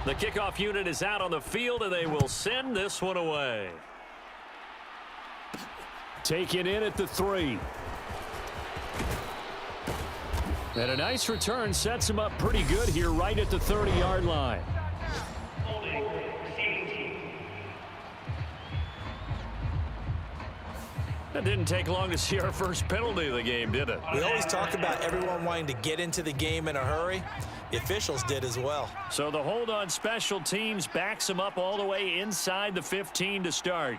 The kickoff unit is out on the field, and they will send this one away. Taken in at the 3. And a nice return sets him up pretty good here right at the 30-yard line. That didn't take long to see our first penalty of the game, did it? We always talk about everyone wanting to get into the game in a hurry. The officials did as well. So the hold on special teams backs them up all the way inside the 15 to start.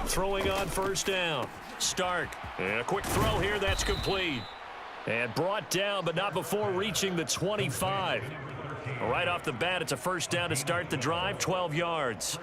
Throwing on first down. Stark. And a quick throw here. That's complete. And brought down, but not before reaching the 25. Right off the bat, it's a first down to start the drive, 12 yards.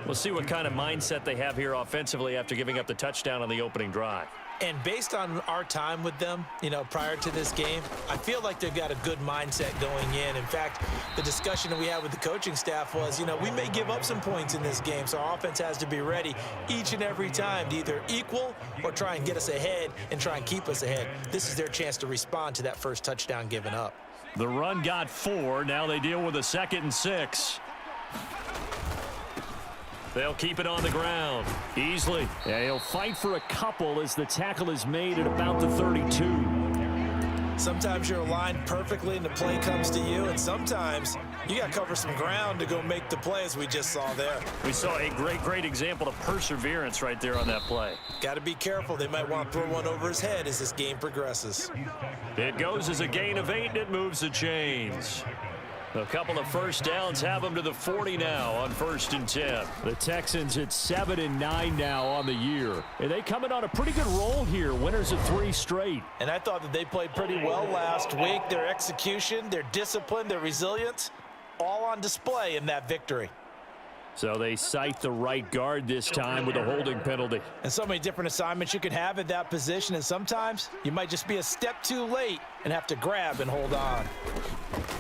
We'll see what kind of mindset they have here offensively after giving up the touchdown on the opening drive. And based on our time with them, prior to this game, I feel like they've got a good mindset going in. In fact, the discussion that we had with the coaching staff was, we may give up some points in this game, so our offense has to be ready each and every time to either equal or try and get us ahead and try and keep us ahead. This is their chance to respond to that first touchdown given up. The run got 4. Now they deal with a 2nd and 6. They'll keep it on the ground. Easily. Yeah, he'll fight for a couple as the tackle is made at about the 32. Sometimes you're aligned perfectly and the play comes to you, and sometimes you got to cover some ground to go make the play, as we just saw there. We saw a great example of perseverance right there on that play. Got to be careful. They might want to throw one over his head as this game progresses. It goes as a gain of 8, and it moves the chains. A couple of first downs have them to the 40 now on 1st and 10. The Texans at 7-9 now on the year. And they coming on a pretty good roll here. Winners of 3 straight. And I thought that they played pretty well last week. Their execution, their discipline, their resilience, all on display in that victory. So they cite the right guard this time with a holding penalty. And so many different assignments you can have at that position, and sometimes you might just be a step too late and have to grab and hold on.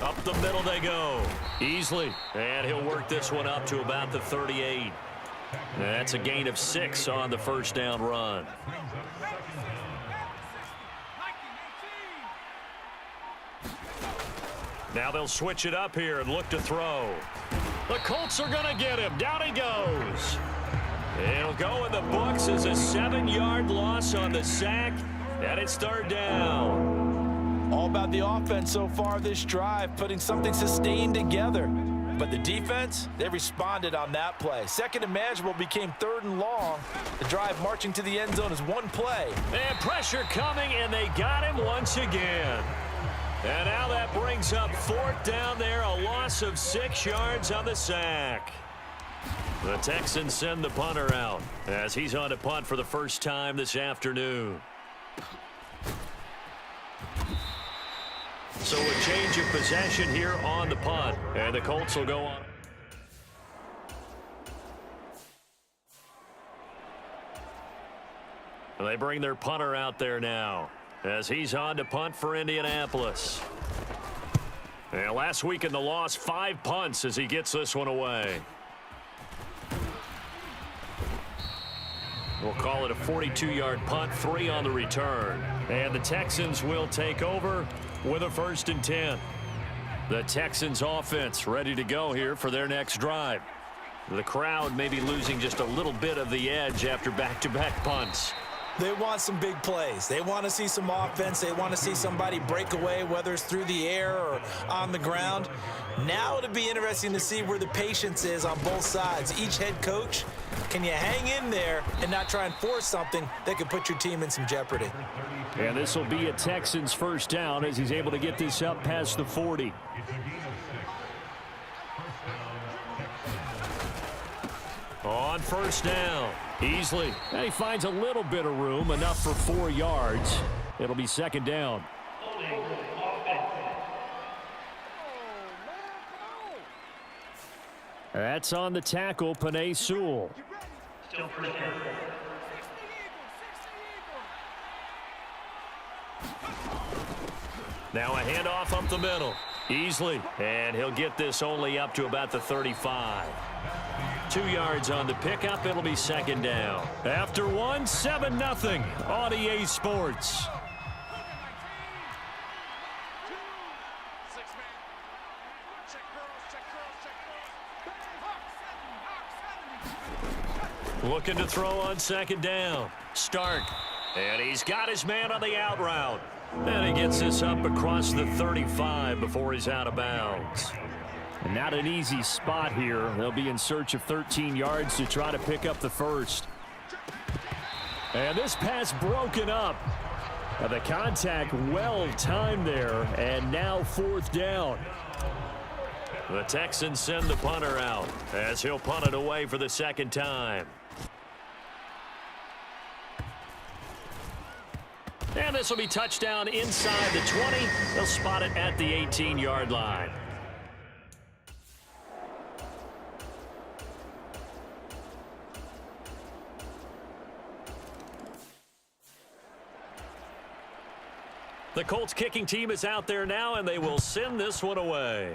Up the middle they go. Easily. And he'll work this one up to about the 38. That's a gain of 6 on the first down run. Now they'll switch it up here and look to throw. The Colts are going to get him. Down he goes. It'll go in the books as a 7-yard loss on the sack, and it's 3rd down. All about the offense so far this drive, putting something sustained together. But the defense, they responded on that play. 2nd and manageable became 3rd and long. The drive marching to the end zone is one play. And pressure coming, and they got him once again. And now that brings up 4th down there, a loss of 6 yards on the sack. The Texans send the punter out as he's on to punt for the first time this afternoon. So a change of possession here on the punt, and the Colts will go on. They bring their punter out there now as he's on to punt for Indianapolis. And last week in the loss, 5 punts as he gets this one away. We'll call it a 42-yard punt, 3 on the return. And the Texans will take over with a 1st and 10. The Texans offense ready to go here for their next drive. The crowd may be losing just a little bit of the edge after back-to-back punts. They want some big plays. They want to see some offense. They want to see somebody break away, whether it's through the air or on the ground. Now it'll be interesting to see where the patience is on both sides. Each head coach, can you hang in there and not try and force something that could put your team in some jeopardy? And this will be a Texans first down as he's able to get this up past the 40. On first down, easily. And he finds a little bit of room, enough for 4 yards. It'll be 2nd down. That's on the tackle, Penei Sewell. Still first down. Now a handoff up the middle. Easily. And he'll get this only up to about the 35. 2 yards on the pickup. It'll be second down. After one, 7-0 on EA Sports. Looking to throw on second down. Stark. And he's got his man on the out route. And he gets this up across the 35 before he's out of bounds. And not an easy spot here. They'll be in search of 13 yards to try to pick up the first. And this pass broken up. The contact well timed there. And now fourth down. The Texans send the punter out as he'll punt it away for the second time. And this will be touchdown inside the 20. They'll spot it at the 18-yard line. The Colts kicking team is out there now, and they will send this one away.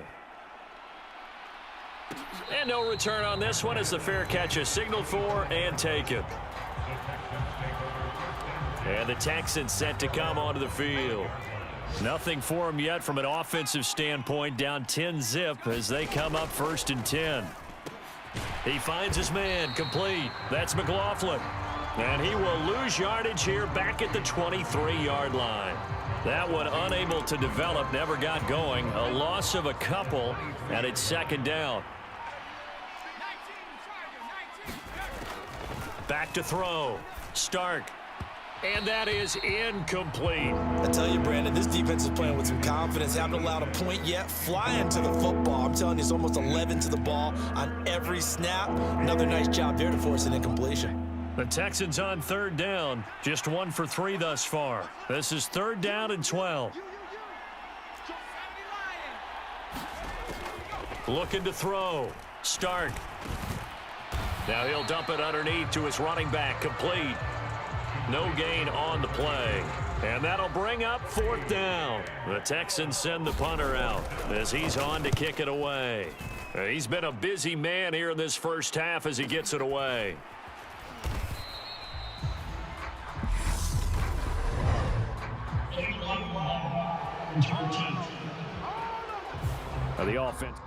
And no return on this one as the fair catch is signaled for and taken. And the Texans set to come onto the field. Nothing for them yet from an offensive standpoint, down 10-zip as they come up 1st and 10. He finds his man, complete. That's McLaughlin. And he will lose yardage here back at the 23-yard line. That one unable to develop, never got going. A loss of a couple, and it's second down. Back to throw. Stark. And that is incomplete. I tell you, Brandon, this defense is playing with some confidence. Haven't allowed a point yet. Flying to the football. I'm telling you, it's almost 11 to the ball on every snap. Another nice job there to force an incompletion. The Texans on third down. Just 1 for 3 thus far. This is 3rd down and 12. Looking to throw. Stark. Now he'll dump it underneath to his running back. Complete. No gain on the play. And that'll bring up 4th down. The Texans send the punter out as he's on to kick it away. He's been a busy man here in this first half as he gets it away. The offense.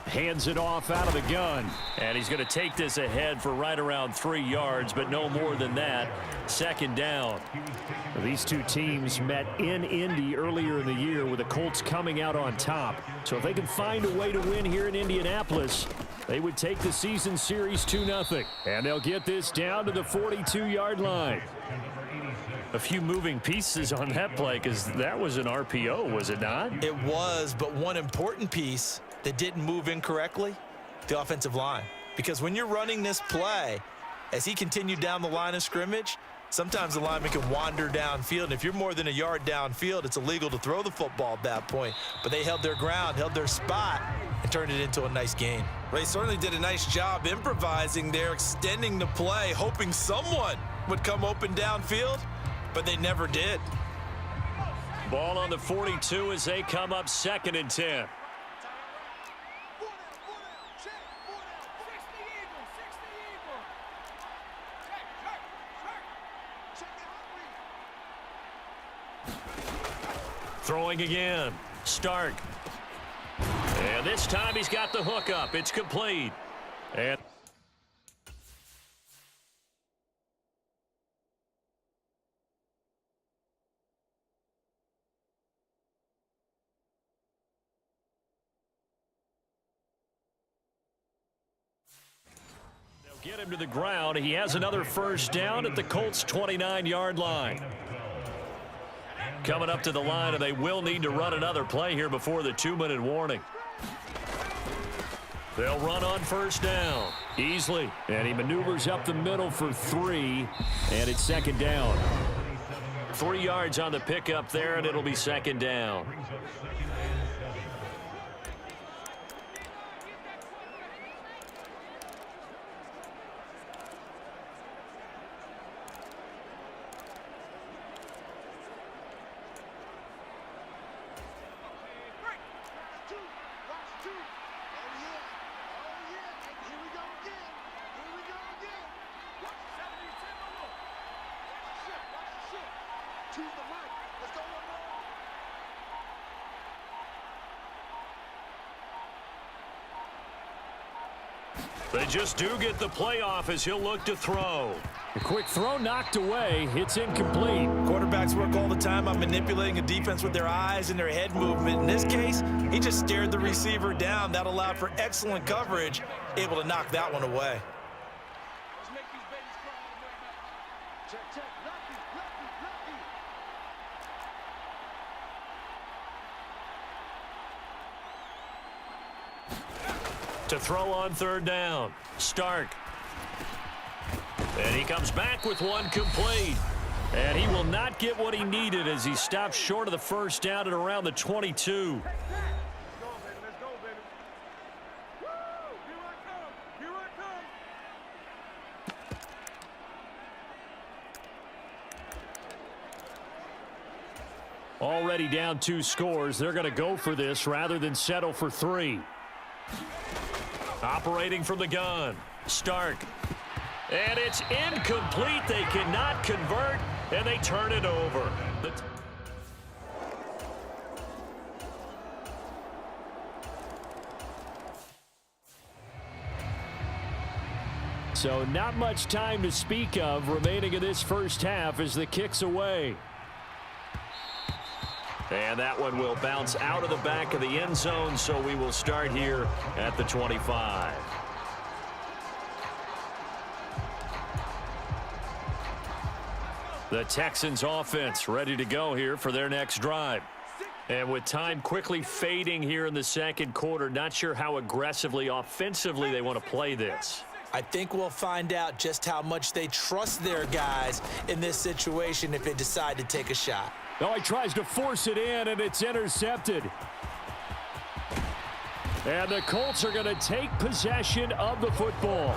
Hands it off out of the gun. And he's going to take this ahead for right around 3 yards, but no more than that. Second down. These two teams met in Indy earlier in the year with the Colts coming out on top. So if they can find a way to win here in Indianapolis, they would take the season series 2-0. And they'll get this down to the 42-yard line. A few moving pieces on that play because that was an RPO, was it not? It was, but one important piece that didn't move incorrectly, the offensive line. Because when you're running this play, as he continued down the line of scrimmage, sometimes the lineman can wander downfield. And if you're more than a yard downfield, it's illegal to throw the football at that point. But they held their ground, held their spot, and turned it into a nice gain. They certainly did a nice job improvising there, extending the play, hoping someone would come open downfield, but they never did. Ball on the 42 as they come up 2nd and 10. Throwing again. Stark. And this time he's got the hook up. It's complete. And they'll get him to the ground. He has another first down at the Colts' 29-yard line. Coming up to the line, and they will need to run another play here before the 2-minute warning. They'll run on first down. Easily. And he maneuvers up the middle for 3, and it's second down. 3 yards on the pickup there, and it'll be second down. They just do get the playoff as he'll look to throw. A quick throw knocked away. It's incomplete. Quarterbacks work all the time on manipulating a defense with their eyes and their head movement. In this case, he just stared the receiver down. That allowed for excellent coverage, able to knock that one away. To throw on third down, Stark. And he comes back with one complete. And he will not get what he needed as he stops short of the first down at around the 22. Already down 2 scores. They're going to go for this rather than settle for 3. Operating from the gun, Stark. And it's incomplete. They cannot convert, and they turn it over. So not much time to speak of remaining in this first half as the kick's away. And that one will bounce out of the back of the end zone, so we will start here at the 25. The Texans offense ready to go here for their next drive. And with time quickly fading here in the second quarter, not sure how aggressively offensively they want to play this. I think we'll find out just how much they trust their guys in this situation if they decide to take a shot. Oh, he tries to force it in, and it's intercepted. And the Colts are going to take possession of the football.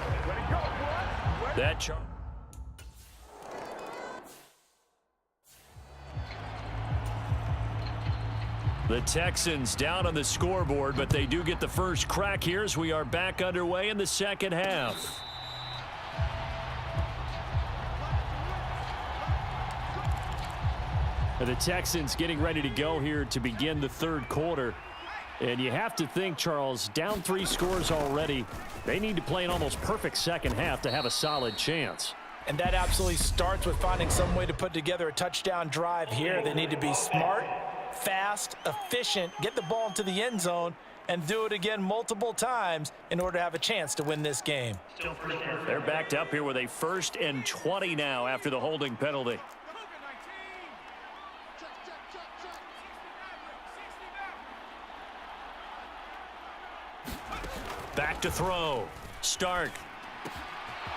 The Texans down on the scoreboard, but they do get the first crack here as we are back underway in the second half. The Texans getting ready to go here to begin the third quarter. And you have to think, Charles, down 3 scores already. They need to play an almost perfect second half to have a solid chance. And that absolutely starts with finding some way to put together a touchdown drive here. They need to be smart, fast, efficient, get the ball into the end zone, and do it again multiple times in order to have a chance to win this game. They're backed up here with a 1st and 20 now after the holding penalty. Back to throw. Stark.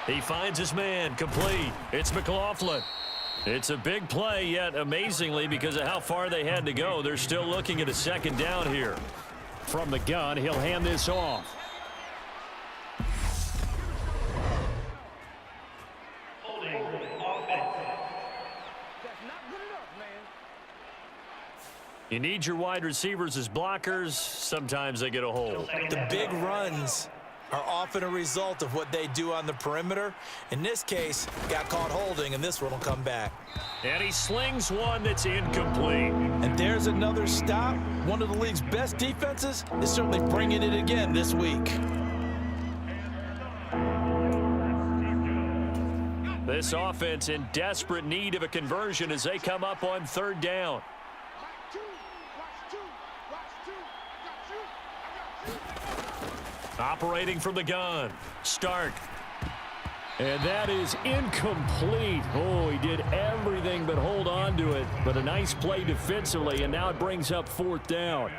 He finds his man. Complete. It's McLaughlin. It's a big play, yet amazingly, because of how far they had to go, they're still looking at a second down here. From the gun, he'll hand this off. You need your wide receivers as blockers. Sometimes they get a hold. The big runs are often a result of what they do on the perimeter. In this case, got caught holding, and this one will come back. And he slings one that's incomplete. And there's another stop. One of the league's best defenses is certainly bringing it again this week. This offense in desperate need of a conversion as they come up on third down. Operating from the gun, Stark. And that is incomplete. Oh, he did everything but hold on to it. But a nice play defensively, and now it brings up 4th down.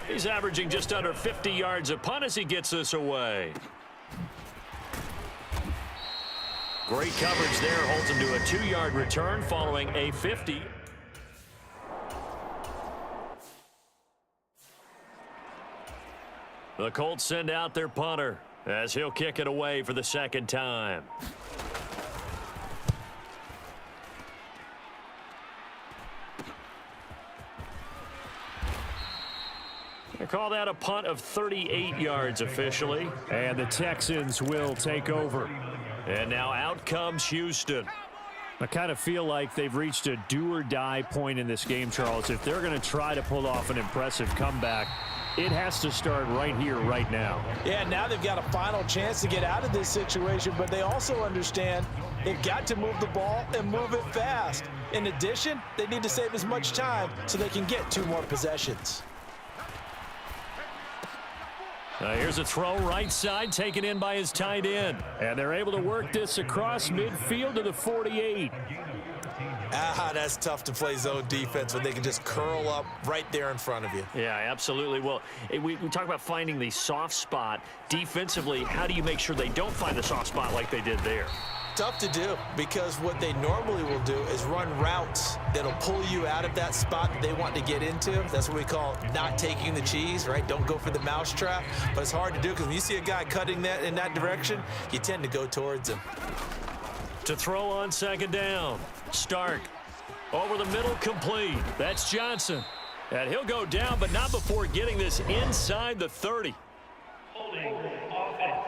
He's averaging just under 50 yards a punt as he gets this away. Great coverage there, holds him to a 2-yard return following a 50. The Colts send out their punter as he'll kick it away for the second time. They call that a punt of 38 yards officially. And the Texans will take over. And now out comes Houston. I kind of feel like they've reached a do-or-die point in this game, Charles. If they're going to try to pull off an impressive comeback, it has to start right here, right now. Yeah, now they've got a final chance to get out of this situation, but they also understand they've got to move the ball and move it fast. In addition, they need to save as much time so they can get 2 more possessions. Here's a throw right side, taken in by his tight end. And they're able to work this across midfield to the 48. That's tough to play zone defense when they can just curl up right there in front of you. Yeah, absolutely. Well, we talk about finding the soft spot. Defensively, how do you make sure they don't find the soft spot like they did there? Tough to do, because what they normally will do is run routes that'll pull you out of that spot that they want to get into. That's what we call not taking the cheese, right? Don't go for the mousetrap. But it's hard to do because when you see a guy cutting that in that direction, you tend to go towards him. To throw on second down, Stark over the middle, complete. That's Johnson. And he'll go down, but not before getting this inside the 30. Holding offense.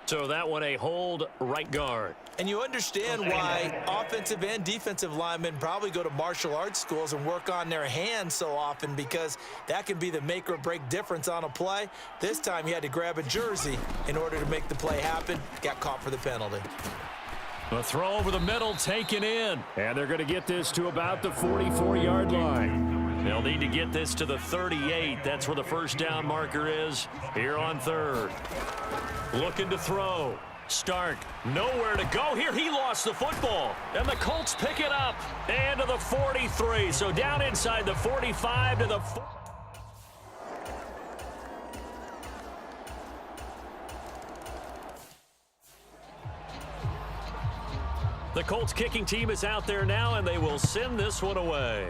So that one a hold, right guard. And you understand why offensive and defensive linemen probably go to martial arts schools and work on their hands so often, because that can be the make or break difference on a play. This time he had to grab a jersey in order to make the play happen. Got caught for the penalty. A throw over the middle, taken in. And they're going to get this to about the 44-yard line. They'll need to get this to the 38. That's where the first down marker is here on third. Looking to throw. Stark, nowhere to go here. He lost the football. And the Colts pick it up. And to the 43. So down inside the 45 to the 4. The Colts kicking team is out there now, and they will send this one away.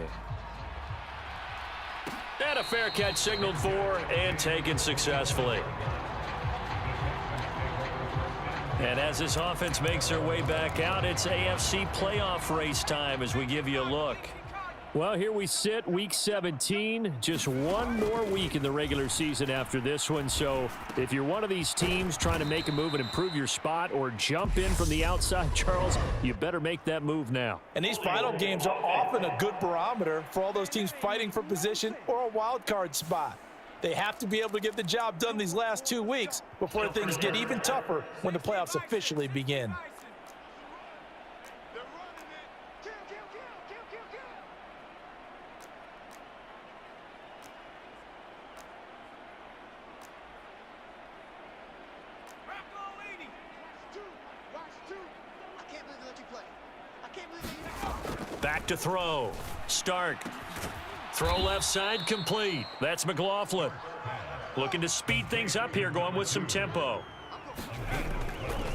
And a fair catch signaled for and taken successfully. And as this offense makes their way back out, it's AFC playoff race time as we give you a look. Well, here we sit, week 17, just one more week in the regular season after this one. So if you're one of these teams trying to make a move and improve your spot or jump in from the outside, Charles, you better make that move now. And these final games are often a good barometer for all those teams fighting for position or a wild card spot. They have to be able to get the job done these last 2 weeks before things get even tougher when the playoffs officially begin. Back to throw. Stark. Throw left side, complete. That's McLaughlin. Looking to speed things up here, going with some tempo.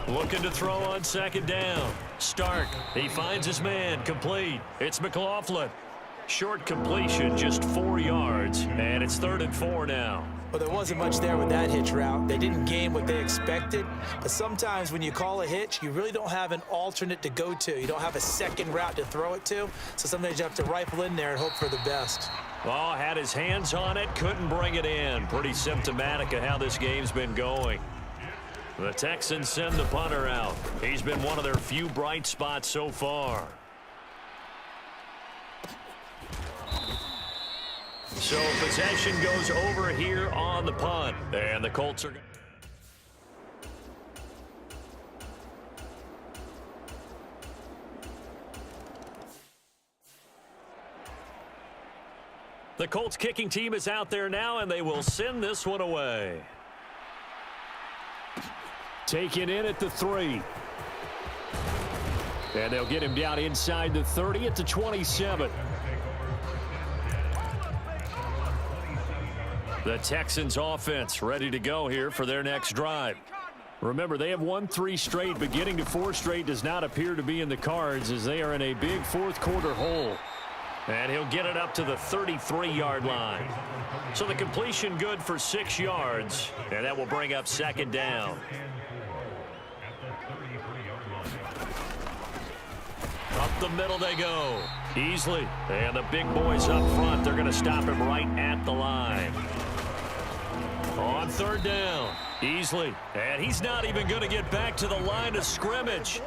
Looking to throw on second down. Stark. He finds his man, complete. It's McLaughlin. Short completion, just 4 yards. And it's 3rd and 4 now. Well, there wasn't much there with that hitch route. They didn't gain what they expected. But sometimes when you call a hitch, you really don't have an alternate to go to. You don't have a second route to throw it to. So sometimes you have to rifle in there and hope for the best. Oh, had his hands on it, couldn't bring it in. Pretty symptomatic of how this game's been going. The Texans send the punter out. He's been one of their few bright spots so far. So possession goes over here on the punt. And the Colts are... The Colts kicking team is out there now, and they will send this one away. Taken in at the 3. And they'll get him down inside the 30 at the 27. The Texans offense ready to go here for their next drive. Remember, they have won 3 straight, but getting to 4 straight does not appear to be in the cards as they are in a big fourth quarter hole. And he'll get it up to the 33-yard line. So the completion good for 6 yards, and that will bring up second down. Up the middle they go. Easily. And the big boys up front, they're going to stop him right at the line. On third down. Easily. And he's not even going to get back to the line of scrimmage.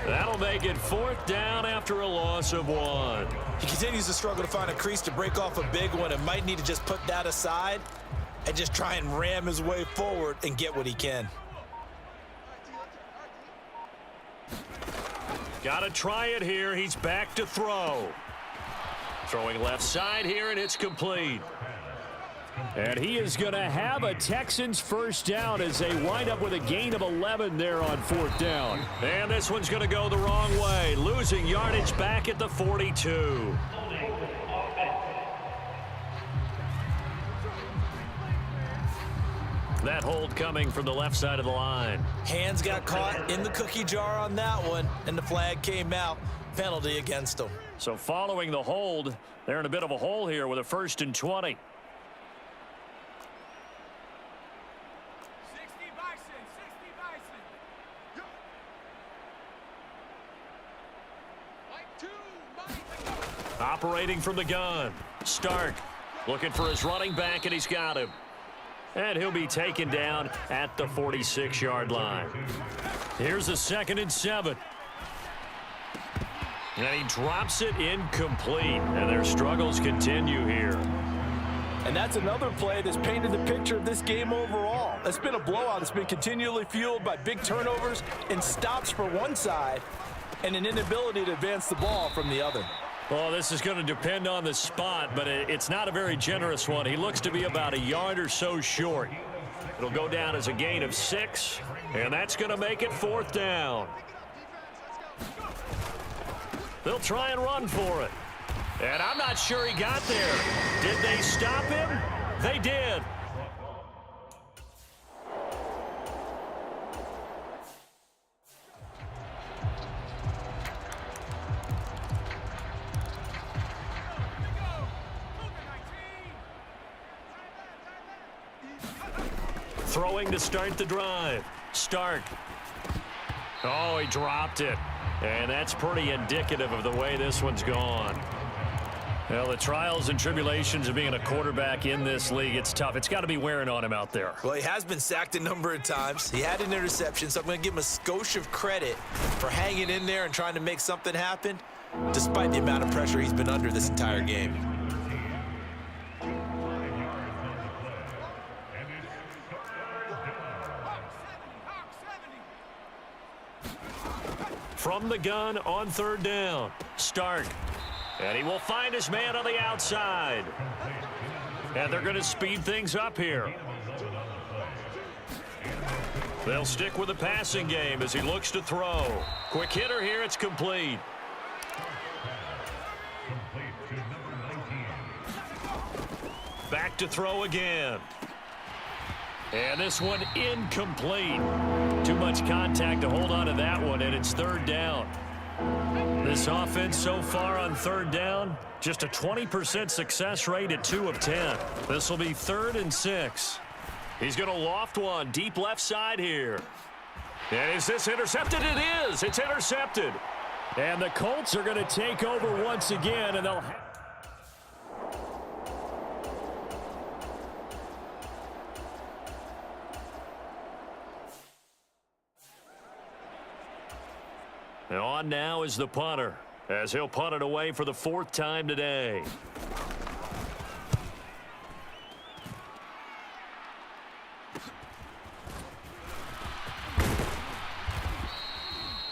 That'll make it fourth down after a loss of 1. He continues to struggle to find a crease to break off a big one and might need to just put that aside and just try and ram his way forward and get what he can. Got to try it here. He's back to throw. Throwing left side here, and it's complete. And he is going to have a Texans first down as they wind up with a gain of 11 there on fourth down. And this one's going to go the wrong way. Losing yardage back at the 42. That hold coming from the left side of the line. Hands got caught in the cookie jar on that one, and the flag came out. Penalty against him. So following the hold, they're in a bit of a hole here with a 1st and 20. Operating from the gun. Stark looking for his running back, and he's got him. And he'll be taken down at the 46-yard line. Here's a 2nd and 7. And he drops it incomplete. And their struggles continue here. And that's another play that's painted the picture of this game overall. It's been a blowout. It's been continually fueled by big turnovers and stops for one side and an inability to advance the ball from the other. Well, this is going to depend on the spot, but it's not a very generous one. He looks to be about a yard or so short. It'll go down as a gain of 6, and that's going to make it 4th down. They'll try and run for it. And I'm not sure he got there. Did they stop him? They did. Throwing to start the drive. Stark. Oh, he dropped it. And that's pretty indicative of the way this one's gone. Well, the trials and tribulations of being a quarterback in this league, it's tough. It's got to be wearing on him out there. Well, he has been sacked a number of times. He had an interception, so I'm going to give him a skosh of credit for hanging in there and trying to make something happen, despite the amount of pressure he's been under this entire game. From the gun on third down. Stark. And he will find his man on the outside. And they're going to speed things up here. They'll stick with the passing game as he looks to throw. Quick hitter here. It's complete. Back to throw again. And this one incomplete. Too much contact to hold on to that one, and it's third down. This offense so far on third down, just a 20% success rate at 2 of 10. This will be 3rd and 6. He's going to loft one deep left side here. And is this intercepted? It is. It's intercepted. And the Colts are going to take over once again, and they'll... And on now is the punter, as he'll punt it away for the 4th time today.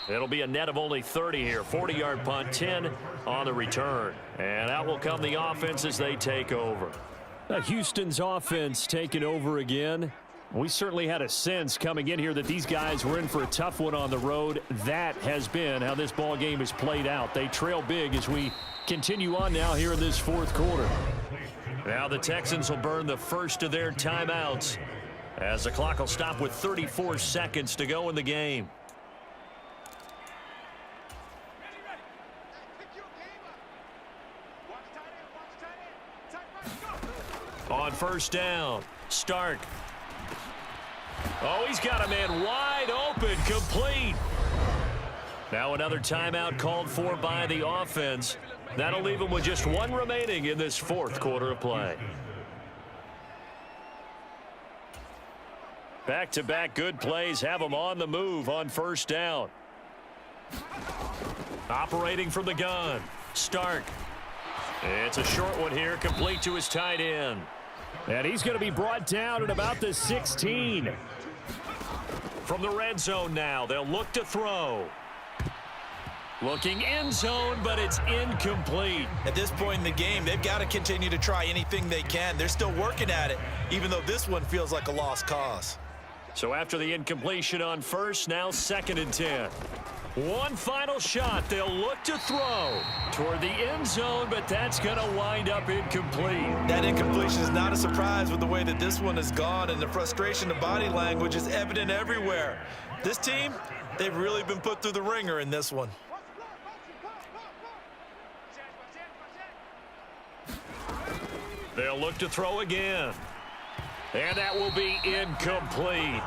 It'll be a net of only 30 here. 40-yard punt, 10 on the return. And out will come the offense as they take over. Houston's offense taking over again. We certainly had a sense coming in here that these guys were in for a tough one on the road. That has been how this ball game has played out. They trail big as we continue on now here in this 4th quarter. Now the Texans will burn the first of their timeouts as the clock will stop with 34 seconds to go in the game. On first down, Stark. Oh, he's got a man wide open, complete. Now another timeout called for by the offense. That'll leave him with just one remaining in this fourth quarter of play. Back-to-back good plays have him on the move on first down. Operating from the gun, Stark. It's a short one here, complete to his tight end. And he's going to be brought down at about the 16. From the red zone now, they'll look to throw. Looking end zone, but it's incomplete. At this point in the game, they've got to continue to try anything they can. They're still working at it, even though this one feels like a lost cause. So after the incompletion on first, now 2nd and 10. One final shot. They'll look to throw toward the end zone, but that's going to wind up incomplete. That incompletion is not a surprise with the way that this one has gone, and the frustration of body language is evident everywhere. This team, they've really been put through the ringer in this one. They'll look to throw again. And that will be incomplete.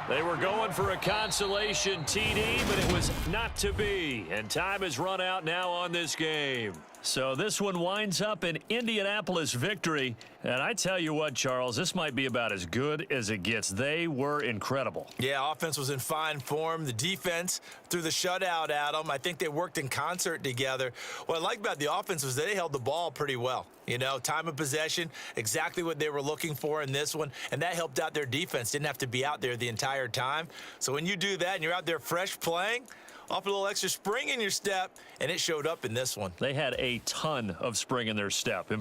They were going for a consolation TD, but it was not to be. And time has run out now on this game. So this one winds up an Indianapolis victory. And I tell you what, Charles, this might be about as good as it gets. They were incredible. Yeah, offense was in fine form. The defense threw the shutout at them. I think they worked in concert together. What I like about the offense was they held the ball pretty well. You know, time of possession, exactly what they were looking for in this one, and that helped out their defense. Didn't have to be out there the entire time. So when you do that and you're out there fresh playing, off a little extra spring in your step, and it showed up in this one. They had a ton of spring in their step.